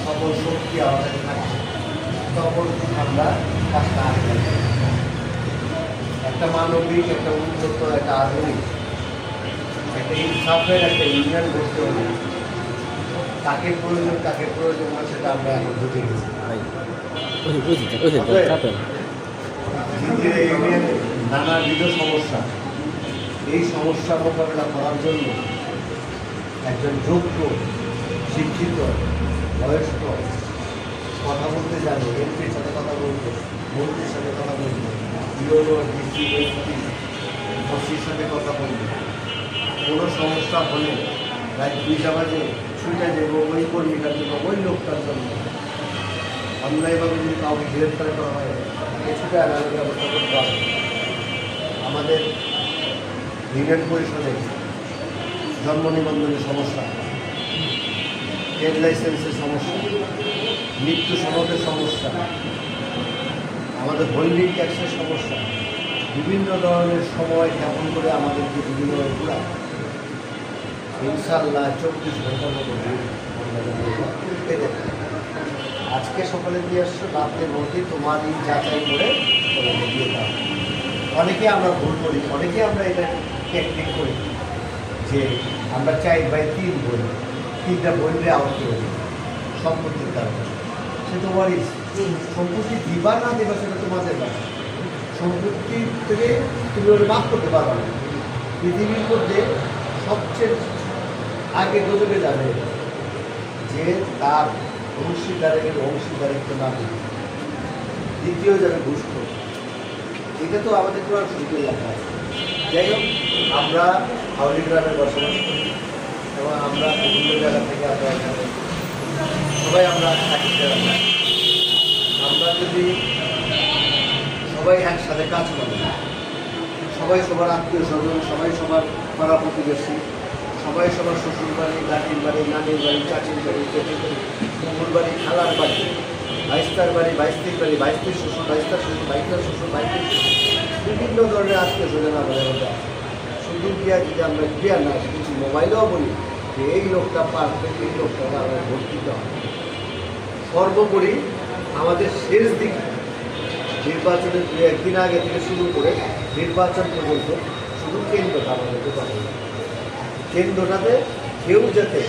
সকল শক্তি আমাদের থাকছে, তখন আমরা কাজটা আগে একটা মানবিক, একটা উন্নত, একটা আধুনিক, একটা ইনসাফের একটা ইউনিয়ন করতে হবে। কাকে প্রয়োজন হয় সেটা আমরা এখন বুঝে গেছি। ইউনিয়নের নানাবিধ সমস্যা, এই সমস্যা মোকাবেলা করার জন্য একজন যোগ্য, শিক্ষিত, বয়স্ক, কথা বলতে জানে, এমপির সাথে কথা বলতে, মন্ত্রীর সাথে কথা বলতে, ইউরো ডিসি এসপি ওসির সাথে কথা বলতে, কোনো সমস্যা হলে রাত 2টা বাজে ছুটে যাবো ওই কর্মীটার জন্য, ওই লোকটার জন্য। অন্যায়ভাবে যদি কাউকে গ্রেফতার করা হয়, ছুটে আনার ব্যবস্থা করতে হবে। আমাদের ইউনিয়ন পরিষদে জন্ম নিবন্ধনের সমস্যা, ট্রেড লাইসেন্সের সমস্যা, মৃত্যু সনদের সমস্যা, আমাদের হোল্ডিং ট্যাক্সের সমস্যা, বিভিন্ন ধরনের সময় জ্ঞাপন করে আমাদেরকে বিভিন্ন এগুলা ইনশাল্লাহ 24 ঘন্টার মতো পেতে। আজকে সকালে দিয়ে আসছো, রাতের মধ্যে তোমারই যাচাই করে তোমাকে দিয়ে দাও। অনেকে আমরা ভুল করি, অনেকে আমরা এটা টেকনিক করি যে আমরা 4/3 বই, 3টা বইলে আউট করে দিই সম্পত্তির কারণে। সে তোমারই সম্পত্তি দিবা না দেবা সেটা তোমাদের ব্যাপার। সম্পত্তি থেকে তুমি ওটা বাদ করতে পারবা না। পৃথিবীর মধ্যে সবচেয়ে আগে গজবে যাবে যে তার অংশীদারিত্ব না দেবে, দ্বিতীয় যাবে ঘুষখোর। এটা তো আমাদের কোনো সুযোগ লেখা আছে। যাই হোক, আমরা হাওড়ি গ্রামে বসবাস করি এবং আমরা বিভিন্ন জায়গা থেকে আমরা এখানে সবাই আমরা একই জায়গায়। আমরা যদি সবাই একসাথে কাজ করি, সবাই সবার আত্মীয় স্বজন, সবাই সবার পাড়া প্রতিবেশী, সবাই সবার শ্বশুর বাড়ি, দাদির বাড়ি, নানির বাড়ি, চাচির বাড়ি, পেটের বাড়ি, কুকুর বাড়ি, খালার বাড়ি, ভাইস্তার বাড়ি, ভাইস্তির বাড়ি, ভাইস্তির শ্বশুর, ভাইস্তার শ্বশুর, ভাইস্তার শ্বশুর, ভাইস্তির শ্বশুর, বিভিন্ন ধরনের আত্মীয় স্বজন আমাদের মধ্যে আছে। শুধু গিয়া যদি আমরা ক্লিয়ার না কিছু মোবাইলেও বলি যে এই লোকটা পারবে, এই লোকটা আমরা ভোট দিতে হবে। সর্বোপরি আমাদের শেষ দিকে নির্বাচনের 2-1 দিন আগে থেকে শুরু করে নির্বাচন পর্যন্ত শুধু কেন্দ্রটা আমাদেরকে পাঠাবে। কেন্দ্রটাতে কেউ যাতে